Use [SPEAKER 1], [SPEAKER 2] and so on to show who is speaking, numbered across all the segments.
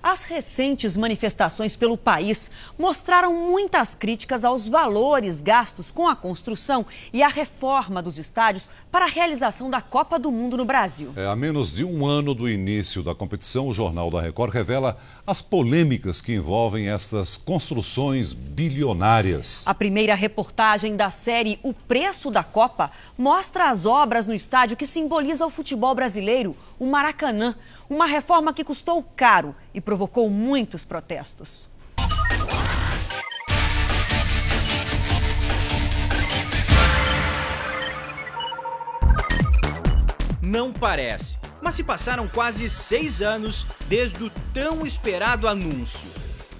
[SPEAKER 1] As recentes manifestações pelo país mostraram muitas críticas aos valores gastos com a construção e a reforma dos estádios para a realização da Copa do Mundo no Brasil.
[SPEAKER 2] Há menos de um ano do início da competição, o Jornal da Record revela as polêmicas que envolvem estas construções bilionárias.
[SPEAKER 1] A primeira reportagem da série O Preço da Copa mostra as obras no estádio que simboliza o futebol brasileiro, o Maracanã. Uma reforma que custou caro e provocou muitos protestos.
[SPEAKER 3] Não parece, mas se passaram quase 6 anos desde o tão esperado anúncio.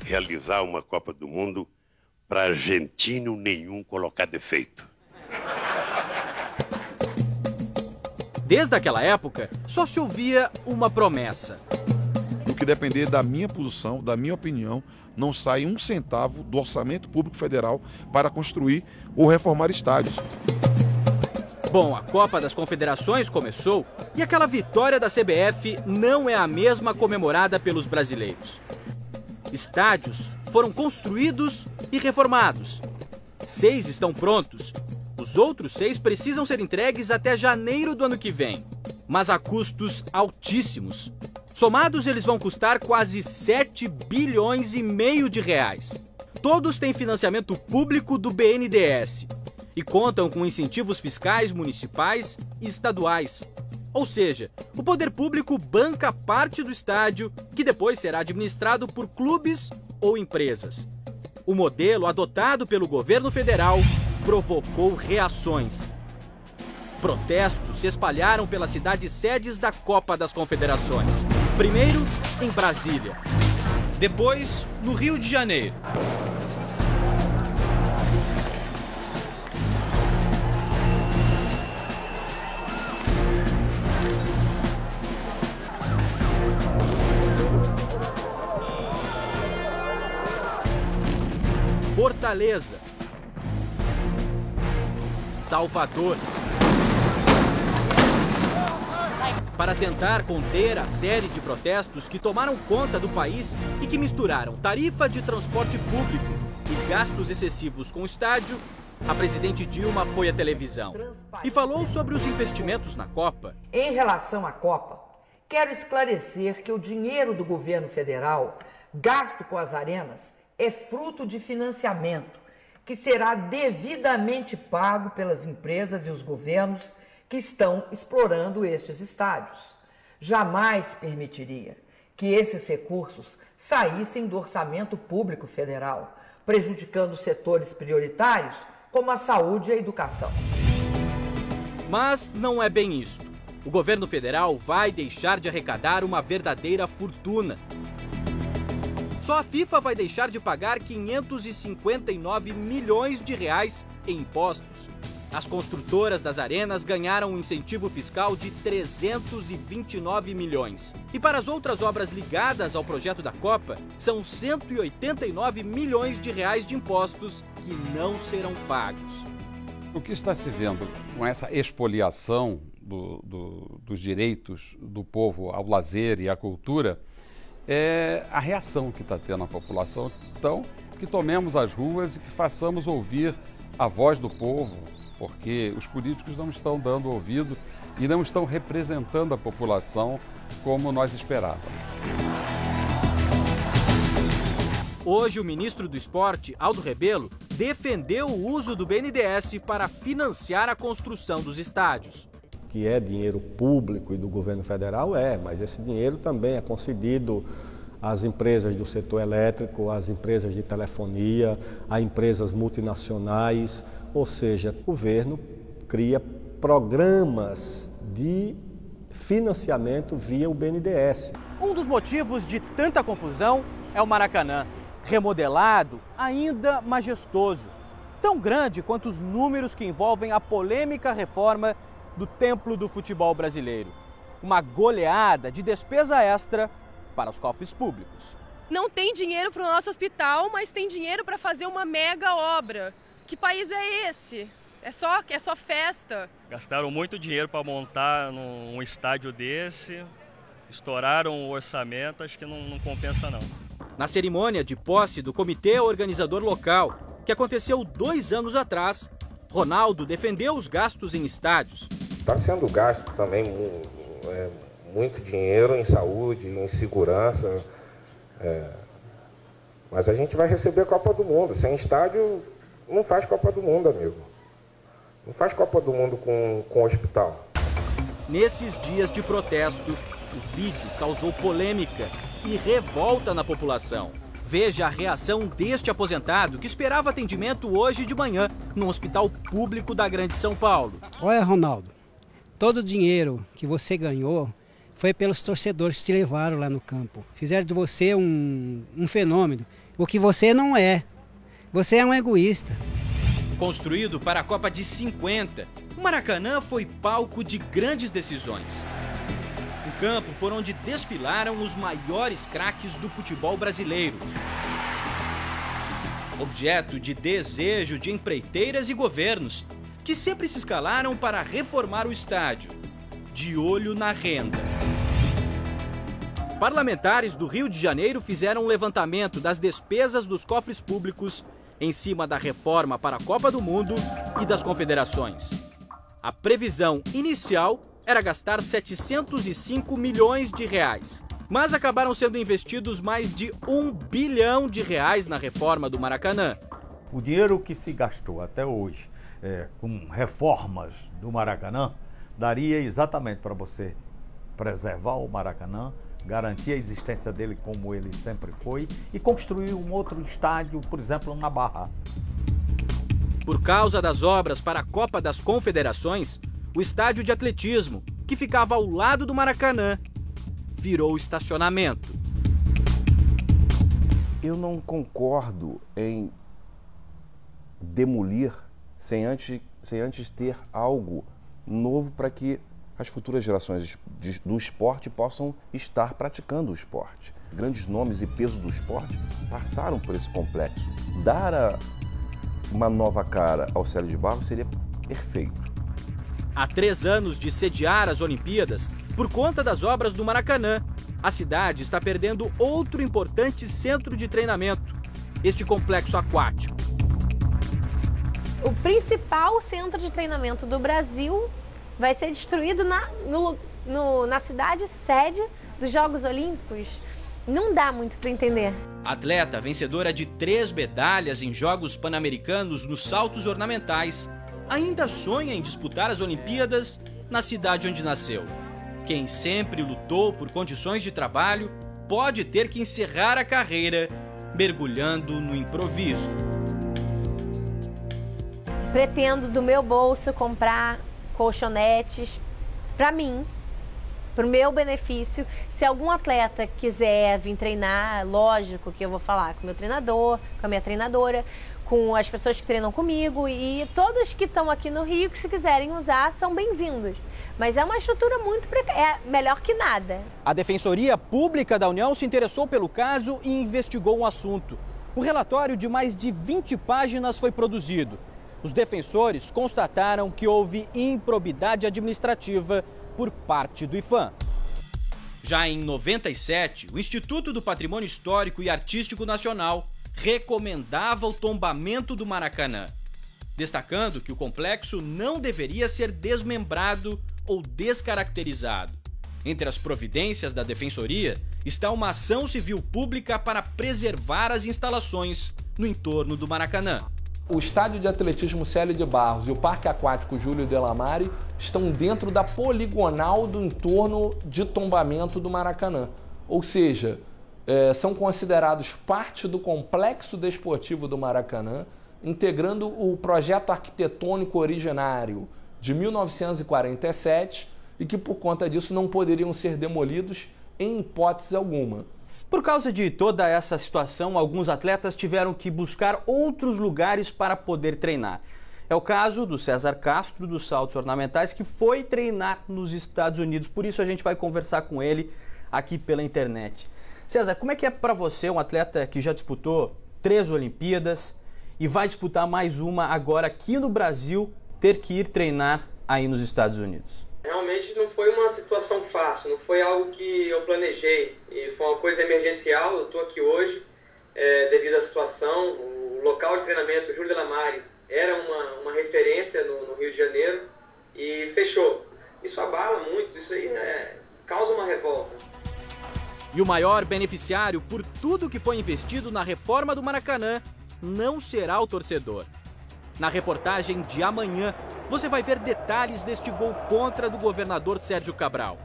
[SPEAKER 4] Realizar uma Copa do Mundo para argentino nenhum colocar defeito.
[SPEAKER 3] Desde aquela época, só se ouvia uma promessa.
[SPEAKER 5] No que depender da minha posição, da minha opinião, não sai um centavo do orçamento público federal para construir ou reformar estádios.
[SPEAKER 3] Bom, a Copa das Confederações começou e aquela vitória da CBF não é a mesma comemorada pelos brasileiros. Estádios foram construídos e reformados. 6 estão prontos. Os outros 6 precisam ser entregues até janeiro do ano que vem, mas a custos altíssimos. Somados, eles vão custar quase 7 bilhões e meio de reais. Todos têm financiamento público do BNDES e contam com incentivos fiscais municipais e estaduais. Ou seja, o poder público banca parte do estádio, que depois será administrado por clubes ou empresas. O modelo adotado pelo governo federal provocou reações. Protestos se espalharam pelas cidades sedes da Copa das Confederações. Primeiro, em Brasília. Depois, no Rio de Janeiro. Fortaleza, Salvador. Para tentar conter a série de protestos que tomaram conta do país e que misturaram tarifa de transporte público e gastos excessivos com o estádio, a presidente Dilma foi à televisão e falou sobre os investimentos na Copa.
[SPEAKER 6] Em relação à Copa, quero esclarecer que o dinheiro do governo federal gasto com as arenas é fruto de financiamento que será devidamente pago pelas empresas e os governos que estão explorando estes estádios. Jamais permitiria que esses recursos saíssem do orçamento público federal, prejudicando setores prioritários como a saúde e a educação.
[SPEAKER 3] Mas não é bem isso. O governo federal vai deixar de arrecadar uma verdadeira fortuna. Só a FIFA vai deixar de pagar 559 milhões de reais em impostos. As construtoras das arenas ganharam um incentivo fiscal de 329 milhões. E para as outras obras ligadas ao projeto da Copa, são 189 milhões de reais de impostos que não serão pagos.
[SPEAKER 7] O que está se vendo com essa expoliação dos direitos do povo ao lazer e à cultura é a reação que está tendo a população. Então, que tomemos as ruas e que façamos ouvir a voz do povo, porque os políticos não estão dando ouvido e não estão representando a população como nós esperávamos.
[SPEAKER 3] Hoje, o ministro do Esporte, Aldo Rebelo, defendeu o uso do BNDES para financiar a construção dos estádios.
[SPEAKER 8] Que é dinheiro público e do governo federal, mas esse dinheiro também é concedido às empresas do setor elétrico, às empresas de telefonia, a empresas multinacionais, ou seja, o governo cria programas de financiamento via o BNDES.
[SPEAKER 3] Um dos motivos de tanta confusão é o Maracanã, remodelado, ainda majestoso, tão grande quanto os números que envolvem a polêmica reforma do templo do futebol brasileiro. Uma goleada de despesa extra para os cofres públicos.
[SPEAKER 9] Não tem dinheiro para o nosso hospital, mas tem dinheiro para fazer uma mega obra. Que país é esse? É só festa.
[SPEAKER 10] Gastaram muito dinheiro para montar um estádio desse Estouraram o orçamento, acho que não compensa não.
[SPEAKER 3] Na cerimônia de posse do comitê organizador local, que aconteceu 2 anos atrás, Ronaldo defendeu os gastos em estádios.
[SPEAKER 11] Está sendo gasto também muito dinheiro em saúde, em segurança, mas a gente vai receber a Copa do Mundo. Sem estádio não faz Copa do Mundo, amigo. Não faz Copa do Mundo com hospital.
[SPEAKER 3] Nesses dias de protesto, o vídeo causou polêmica e revolta na população. Veja a reação deste aposentado que esperava atendimento hoje de manhã no hospital público da Grande São Paulo.
[SPEAKER 12] Olha, Ronaldo, todo o dinheiro que você ganhou foi pelos torcedores que te levaram lá no campo. Fizeram de você um fenômeno, o que você não é. Você é um egoísta.
[SPEAKER 3] Construído para a Copa de 50, o Maracanã foi palco de grandes decisões. O campo por onde desfilaram os maiores craques do futebol brasileiro. Objeto de desejo de empreiteiras e governos, que sempre se escalaram para reformar o estádio, de olho na renda. Parlamentares do Rio de Janeiro fizeram um levantamento das despesas dos cofres públicos em cima da reforma para a Copa do Mundo e das confederações. A previsão inicial era gastar 705 milhões de reais. Mas acabaram sendo investidos mais de R$1 bilhão na reforma do Maracanã.
[SPEAKER 13] O dinheiro que se gastou até hoje com reformas do Maracanã daria exatamente para você preservar o Maracanã, garantir a existência dele como ele sempre foi e construir um outro estádio, por exemplo, na Barra.
[SPEAKER 3] Por causa das obras para a Copa das Confederações, o estádio de atletismo, que ficava ao lado do Maracanã, virou estacionamento.
[SPEAKER 14] Eu não concordo em demolir sem antes ter algo novo para que as futuras gerações do esporte possam estar praticando o esporte. Grandes nomes e peso do esporte passaram por esse complexo. Dar uma nova cara ao Célio de Barros seria perfeito.
[SPEAKER 3] Há 3 anos de sediar as Olimpíadas, por conta das obras do Maracanã, a cidade está perdendo outro importante centro de treinamento, este complexo aquático.
[SPEAKER 15] O principal centro de treinamento do Brasil vai ser destruído na cidade sede dos Jogos Olímpicos. Não dá muito para entender.
[SPEAKER 3] Atleta vencedora de 3 medalhas em Jogos Pan-Americanos nos saltos ornamentais, ainda sonha em disputar as Olimpíadas na cidade onde nasceu. Quem sempre lutou por condições de trabalho pode ter que encerrar a carreira mergulhando no improviso.
[SPEAKER 15] Pretendo do meu bolso comprar colchonetes para mim, para o meu benefício. Se algum atleta quiser vir treinar, lógico que eu vou falar com o meu treinador, com a minha treinadora, com as pessoas que treinam comigo e todas que estão aqui no Rio que se quiserem usar são bem-vindos. Mas é uma estrutura muito melhor que nada.
[SPEAKER 3] A Defensoria Pública da União se interessou pelo caso e investigou o assunto. Um relatório de mais de 20 páginas foi produzido. Os defensores constataram que houve improbidade administrativa por parte do IPHAN. Já em 97, o Instituto do Patrimônio Histórico e Artístico Nacional recomendava o tombamento do Maracanã, destacando que o complexo não deveria ser desmembrado ou descaracterizado. Entre as providências da Defensoria está uma ação civil pública para preservar as instalações no entorno do Maracanã.
[SPEAKER 16] O estádio de atletismo Célio de Barros e o Parque Aquático Júlio Delamare estão dentro da poligonal do entorno de tombamento do Maracanã. Ou seja, são considerados parte do complexo desportivo do Maracanã, integrando o projeto arquitetônico originário de 1947 e que, por conta disso, não poderiam ser demolidos em hipótese alguma.
[SPEAKER 3] Por causa de toda essa situação, alguns atletas tiveram que buscar outros lugares para poder treinar. É o caso do César Castro, dos saltos ornamentais, que foi treinar nos Estados Unidos. Por isso a gente vai conversar com ele aqui pela internet. César, como é que é para você, um atleta que já disputou 3 Olimpíadas e vai disputar mais uma agora aqui no Brasil, ter que ir treinar aí nos Estados Unidos?
[SPEAKER 17] Realmente não foi uma situação fácil, não foi algo que eu planejei. E foi uma coisa emergencial. Eu estou aqui hoje devido à situação. O local de treinamento, Júlio Delamare, era uma referência no Rio de Janeiro e fechou. Isso abala muito, isso aí causa uma revolta.
[SPEAKER 3] E o maior beneficiário por tudo que foi investido na reforma do Maracanã não será o torcedor. Na reportagem de amanhã, você vai ver detalhes deste gol contra do governador Sérgio Cabral.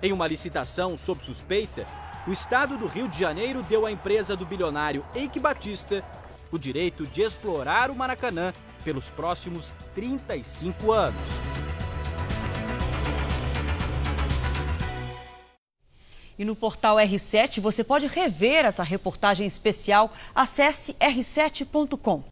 [SPEAKER 3] Em uma licitação sob suspeita, o estado do Rio de Janeiro deu à empresa do bilionário Eike Batista o direito de explorar o Maracanã pelos próximos 35 anos.
[SPEAKER 1] E no portal R7 você pode rever essa reportagem especial. Acesse r7.com.